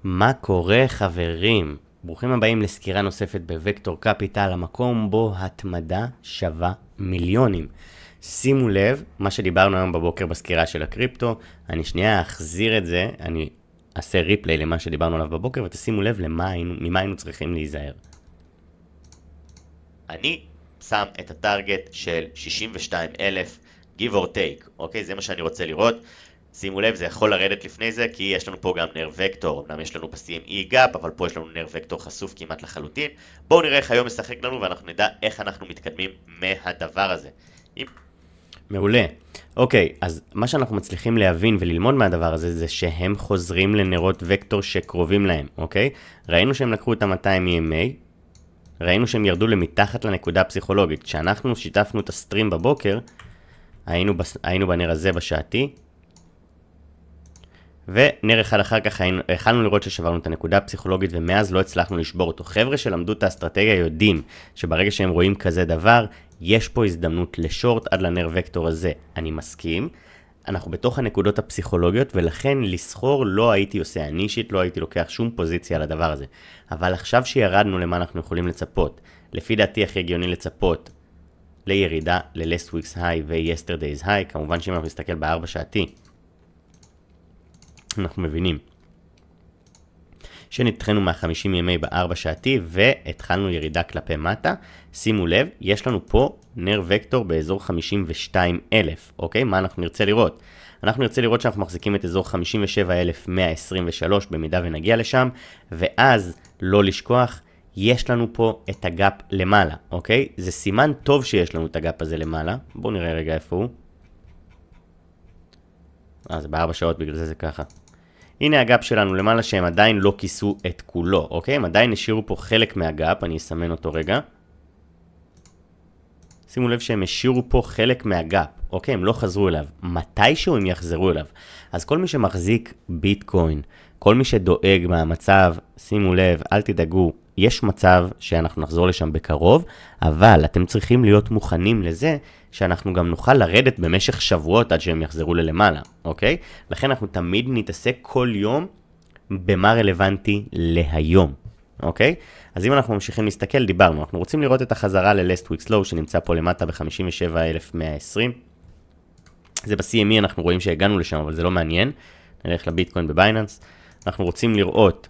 מה קורה חברים? ברוכים הבאים לסקירה נוספת בווקטור קפיטל, המקום בו התמדה שווה מיליונים. שימו לב, מה שדיברנו היום בבוקר בסקירה של הקריפטו, אני שנייה אחזיר את זה, אני אעשה ריפלי למה שדיברנו עליו בבוקר, ותשימו לב ממה היינו צריכים להיזהר. אני שם את הטרגט של 62,000 give or take, אוקיי? זה מה שאני רוצה לראות. שימו לב, זה יכול לרדת לפני זה, כי יש לנו פה גם נר וקטור. אמנם יש לנו ב-CME גאפ, אבל פה יש לנו נר וקטור חשוף כמעט לחלוטין. בואו נראה איך היום משחק לנו, ואנחנו נדע איך אנחנו מתקדמים מהדבר הזה. מעולה. אוקיי, אז מה שאנחנו מצליחים להבין וללמוד מהדבר הזה, זה שהם חוזרים לנרות וקטור שקרובים להם, אוקיי? ראינו שהם לקחו את ה-200 EMA, ראינו שהם ירדו למתחת לנקודה הפסיכולוגית. כשאנחנו שיתפנו את הסטרים בבוקר, היינו בנר הזה בשעתי, ונר אחד אחר כך יכלנו לראות ששברנו את הנקודה הפסיכולוגית, ומאז לא הצלחנו לשבור אותו. חבר'ה שלמדו את האסטרטגיה יודעים שברגע שהם רואים כזה דבר, יש פה הזדמנות לשורט עד לנר וקטור הזה. אני מסכים, אנחנו בתוך הנקודות הפסיכולוגיות, ולכן לסחור לא הייתי עושה. אני אישית לא הייתי לוקח שום פוזיציה על הדבר הזה. אבל עכשיו שירדנו למה אנחנו יכולים לצפות, לפי דעתי הכי הגיוני לצפות לירידה ל-last week's high ו-yesterday's high. כמובן שאם אנחנו נסתכל בארבע שעתי, אנחנו מבינים שנתחלנו מה-50 ימי בארבע שעתי והתחלנו ירידה כלפי מטה. שימו לב, יש לנו פה נר וקטור באזור 52,000, אוקיי? מה אנחנו נרצה לראות? אנחנו נרצה לראות שאנחנו מחזיקים את אזור 57,123 במידה ונגיע לשם, ואז לא לשכוח, יש לנו פה את הגאפ למעלה, אוקיי? זה סימן טוב שיש לנו את הגאפ הזה למעלה. בואו נראה רגע איפה הוא. זה בארבע שעות, בגלל זה ככה. הנה הגאפ שלנו למעלה, שהם עדיין לא כיסו את כולו, אוקיי? הם עדיין השאירו פה חלק מהגאפ, אני אסמן אותו רגע. שימו לב שהם השאירו פה חלק מהגאפ, אוקיי? הם לא חזרו אליו. מתישהו הם יחזרו אליו. אז כל מי שמחזיק ביטקוין, כל מי שדואג מהמצב, שימו לב, אל תדאגו, יש מצב שאנחנו נחזור לשם בקרוב, אבל אתם צריכים להיות מוכנים לזה שאנחנו גם נוכל לרדת במשך שבועות עד שהם יחזרו ללמעלה, אוקיי? לכן אנחנו תמיד נתעסק כל יום במה רלוונטי להיום, אוקיי? אז אם אנחנו ממשיכים להסתכל, דיברנו, אנחנו רוצים לראות את החזרה ל-last week's low שנמצא פה למטה ב-57,120. זה ב-CME, אנחנו רואים שהגענו לשם, אבל זה לא מעניין. נלך לביטקוין בבייננס. אנחנו רוצים לראות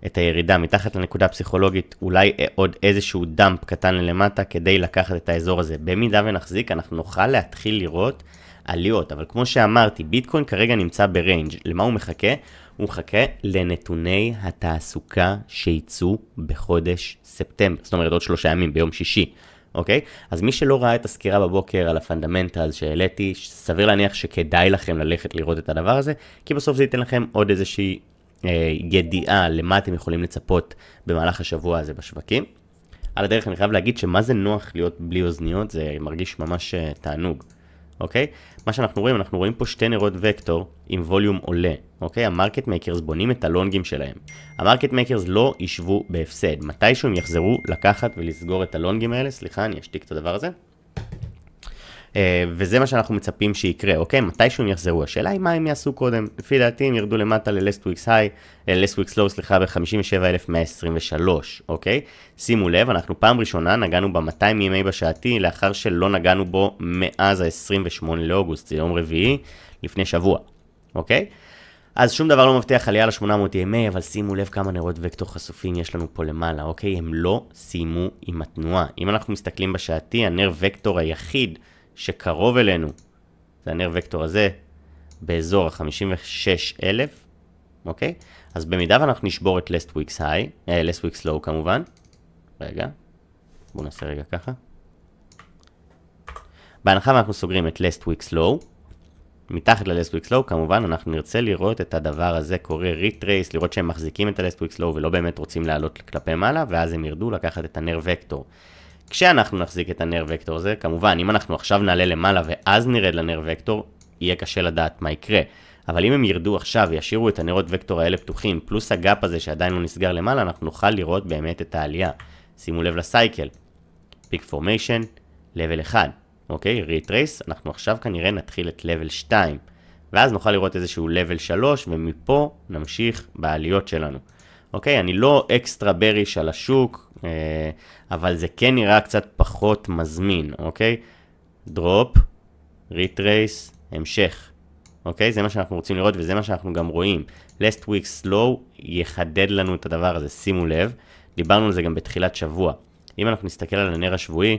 את הירידה מתחת לנקודה פסיכולוגית, אולי עוד איזשהו דאמפ קטן ללמטה כדי לקחת את האזור הזה. במידה ונחזיק, אנחנו נוכל להתחיל לראות עליות, אבל כמו שאמרתי, ביטקוין כרגע נמצא בריינג'. למה הוא מחכה? הוא מחכה לנתוני התעסוקה שיצאו בחודש ספטמבר, זאת אומרת עוד 3 ימים ביום שישי, אוקיי? אז מי שלא ראה את הסקירה בבוקר על הפונדמנטלס שהעליתי, סביר להניח שכדאי לכם ללכת לראות את הדבר הזה, כי בסוף זה ייתן לכם עוד איזושהי ידיעה למה אתם יכולים לצפות במהלך השבוע הזה בשווקים. על הדרך אני חייב להגיד שמה זה נוח להיות בלי אוזניות, זה מרגיש ממש תענוג, אוקיי? מה שאנחנו רואים, אנחנו רואים פה שתי נרות וקטור עם ווליום עולה, אוקיי? המרקט מייקרס בונים את הלונגים שלהם. המרקט מייקרס לא ישבו בהפסד. מתישהו הם יחזרו לקחת ולסגור את הלונגים האלה. סליחה, אני אשתיק את הדבר הזה. וזה מה שאנחנו מצפים שיקרה, אוקיי? מתישהו הם יחזרו. השאלה היא מה הם יעשו קודם. לפי דעתי הם ירדו למטה ל-last week's high, last week's low, סליחה, ב-57,123, אוקיי? שימו לב, אנחנו פעם ראשונה נגענו ב-200 ימי בשעתי, לאחר שלא נגענו בו מאז ה-28 לאוגוסט, זה יום רביעי, לפני שבוע, אוקיי? אז שום דבר לא מבטיח עלייה ל-800 ימי, אבל שימו לב כמה נרות וקטור חשופים יש לנו פה למעלה, אוקיי? הם לא סיימו עם התנועה. אם אנחנו מסתכלים בשעתי, הנר וקטור היחיד שקרוב אלינו, זה הנר וקטור הזה, באזור ה-56,000, אוקיי? אז במידה ואנחנו נשבור את last week's high, last week's low כמובן, רגע, בואו נעשה רגע ככה. בהנחה ואנחנו סוגרים את last week's low, מתחת ל-last week's low, כמובן אנחנו נרצה לראות את הדבר הזה קורה ריטרייס, לראות שהם מחזיקים את ה-last week's low ולא באמת רוצים לעלות כלפי מעלה, ואז הם ירדו לקחת את הנר וקטור. כשאנחנו נחזיק את הנר וקטור הזה, כמובן, אם אנחנו עכשיו נעלה למעלה ואז נרד לנר וקטור, יהיה קשה לדעת מה יקרה. אבל אם הם ירדו עכשיו וישאירו את הנרות וקטור האלה פתוחים, פלוס הגאפ הזה שעדיין לא נסגר למעלה, אנחנו נוכל לראות באמת את העלייה. שימו לב לסייקל. פיק פורמיישן, level 1. אוקיי? ריטרייס, אנחנו עכשיו כנראה נתחיל את level 2. ואז נוכל לראות איזשהו level 3, ומפה נמשיך בעליות שלנו. אוקיי, אני לא אקסטרה בריש על השוק, אבל זה כן נראה קצת פחות מזמין, אוקיי? דרופ, ריטרייס, המשך. אוקיי? זה מה שאנחנו רוצים לראות, וזה מה שאנחנו גם רואים. last week slow יחדד לנו את הדבר הזה, שימו לב. דיברנו על זה גם בתחילת שבוע. אם אנחנו נסתכל על הנר השבועי,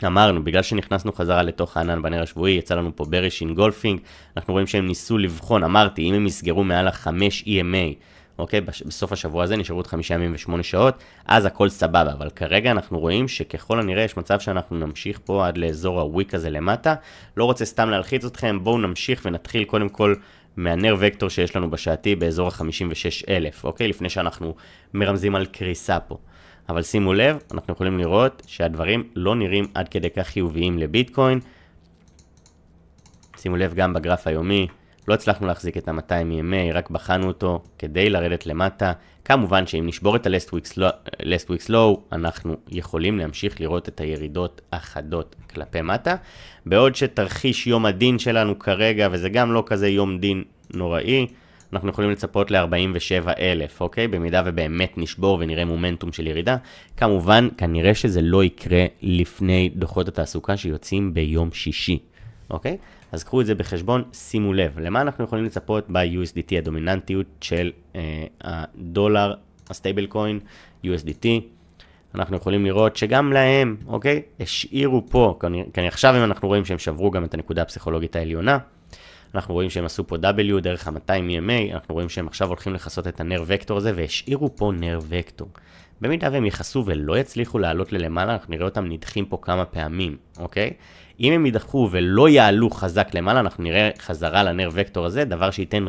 אמרנו, בגלל שנכנסנו חזרה לתוך הענן בנר השבועי, יצא לנו פה בריש אינגולפינג, אנחנו רואים שהם ניסו לבחון, אמרתי, אם הם יסגרו מעל ה-5 EMA, אוקיי, בסוף השבוע הזה נשארו עוד 5 ימים ו8 שעות, אז הכל סבבה, אבל כרגע אנחנו רואים שככל הנראה יש מצב שאנחנו נמשיך פה עד לאזור הוויק הזה למטה, לא רוצה סתם להלחיץ אתכם, בואו נמשיך ונתחיל קודם כל מהנר וקטור שיש לנו בשעתי באזור ה-56,000, אוקיי, לפני שאנחנו מרמזים על קריסה פה. אבל שימו לב, אנחנו יכולים לראות שהדברים לא נראים עד כדי כך חיוביים לביטקוין. שימו לב גם בגרף היומי, לא הצלחנו להחזיק את ה-200 EMA, רק בחנו אותו כדי לרדת למטה. כמובן שאם נשבור את ה-last week low, אנחנו יכולים להמשיך לראות את הירידות החדות כלפי מטה. בעוד שתרחיש יום הדין שלנו כרגע, וזה גם לא כזה יום דין נוראי, אנחנו יכולים לצפות ל-47,000, אוקיי? במידה ובאמת נשבור ונראה מומנטום של ירידה. כמובן, כנראה שזה לא יקרה לפני דוחות התעסוקה שיוצאים ביום שישי, אוקיי? אז קחו את זה בחשבון, שימו לב. למה אנחנו יכולים לצפות ב-USDT, הדומיננטיות של הדולר, הסטייבל קוין, USDT. אנחנו יכולים לראות שגם להם, אוקיי? השאירו פה, כנראה עכשיו אם אנחנו רואים שהם שברו גם את הנקודה הפסיכולוגית העליונה, אנחנו רואים שהם עשו פה W דרך ה-200 EMA, אנחנו רואים שהם עכשיו הולכים לחסות את הנר וקטור הזה, והשאירו פה נר וקטור. במידה והם יחסו ולא יצליחו לעלות ללמעלה, אנחנו נראה אותם נדחים פה כמה פעמים, אוקיי? אם הם ידחו ולא יעלו חזק למעלה, אנחנו נראה חזרה לנר וקטור הזה, דבר שייתן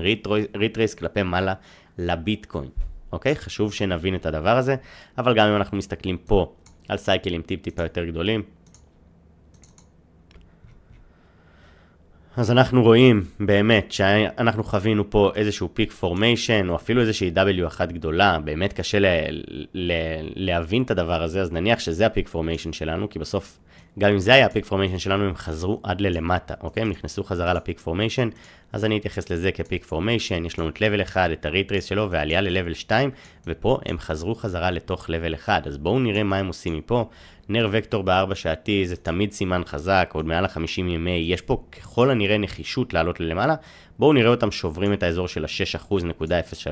ריטרייס כלפי מעלה לביטקוין, אוקיי? חשוב שנבין את הדבר הזה, אבל גם אם אנחנו מסתכלים פה על סייקלים טיפ-טיפה יותר גדולים, אז אנחנו רואים באמת שאנחנו חווינו פה איזשהו פיק פורמיישן, או אפילו איזושהי W אחת גדולה, באמת קשה להבין את הדבר הזה, אז נניח שזה הפיק פורמיישן שלנו, כי בסוף, גם אם זה היה הפיק פורמיישן שלנו, הם חזרו עד ללמטה, אוקיי? הם נכנסו חזרה לפיק פורמיישן, אז אני אתייחס לזה כפיק פורמיישן, יש לנו את level 1, את הריטרייס שלו, ועלייה ל-level 2, ופה הם חזרו חזרה לתוך level 1, אז בואו נראה מה הם עושים מפה. נר וקטור ב4 שעתי זה תמיד סימן חזק, עוד מעל ה-50 EMA, יש פה ככל הנראה נחישות לעלות ללמעלה, בואו נראה אותם שוברים את האזור של ה-6%.03.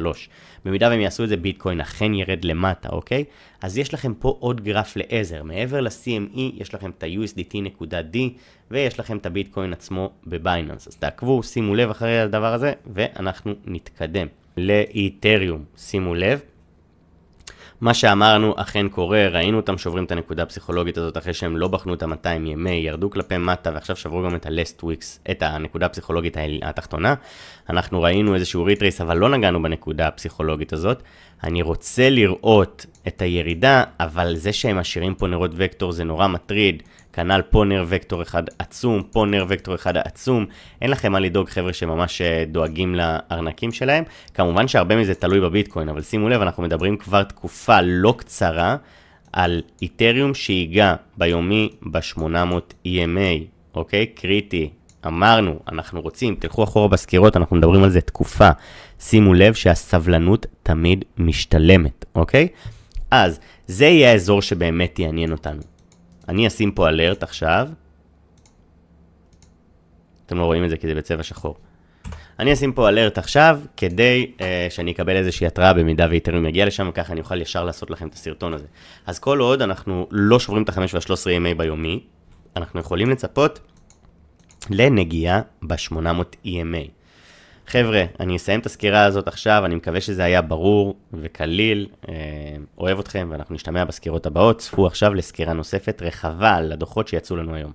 במידה והם יעשו את זה, ביטקוין אכן ירד למטה, אוקיי? אז יש לכם פה עוד גרף לעזר, מעבר ל-CME יש לכם את ה-USDT.D, ויש לכם את הביטקוין עצמו בבייננס. אז תעקבו, שימו לב אחרי הדבר הזה, ואנחנו נתקדם לאיתריום. שימו לב. מה שאמרנו אכן קורה, ראינו אותם שוברים את הנקודה הפסיכולוגית הזאת אחרי שהם לא בחנו את ה-200 EMA, ירדו כלפי מטה ועכשיו שברו גם את ה-last weeks, את הנקודה הפסיכולוגית התחתונה. אנחנו ראינו איזשהו ריטרייס, אבל לא נגענו בנקודה הפסיכולוגית הזאת. אני רוצה לראות את הירידה, אבל זה שהם משאירים פה נרות וקטור זה נורא מטריד. כנ"ל פה נר וקטור אחד עצום, פה נר וקטור אחד עצום. אין לכם מה לדאוג חבר'ה שממש דואגים לארנקים שלהם. כמובן שהרבה מזה תלוי בביטקוין, אבל שימו לב, אנחנו מדברים כבר תקופה לא קצרה על איתריום שיגע ביומי ב-800 EMA, אוקיי? קריטי. אמרנו, אנחנו רוצים, תלכו אחורה בסקירות, אנחנו מדברים על זה תקופה. שימו לב שהסבלנות תמיד משתלמת, אוקיי? אז זה יהיה האזור שבאמת יעניין אותנו. אני אשים פה אלרט עכשיו. אתם לא רואים את זה כי זה בצבע שחור. אני אשים פה אלרט עכשיו כדי שאני אקבל איזושהי התראה במידה ואיתריום יגיע לשם, וככה אני אוכל ישר לעשות לכם את הסרטון הזה. אז כל עוד אנחנו לא שוברים את ה-5 וה-13 EMA ביומי, אנחנו יכולים לצפות לנגיעה ב-800 EMA. חבר'ה, אני אסיים את הסקירה הזאת עכשיו, אני מקווה שזה היה ברור וקליל, אוהב אתכם ואנחנו נשתמע בסקירות הבאות, צפו עכשיו לסקירה נוספת רחבה על הדוחות שיצאו לנו היום.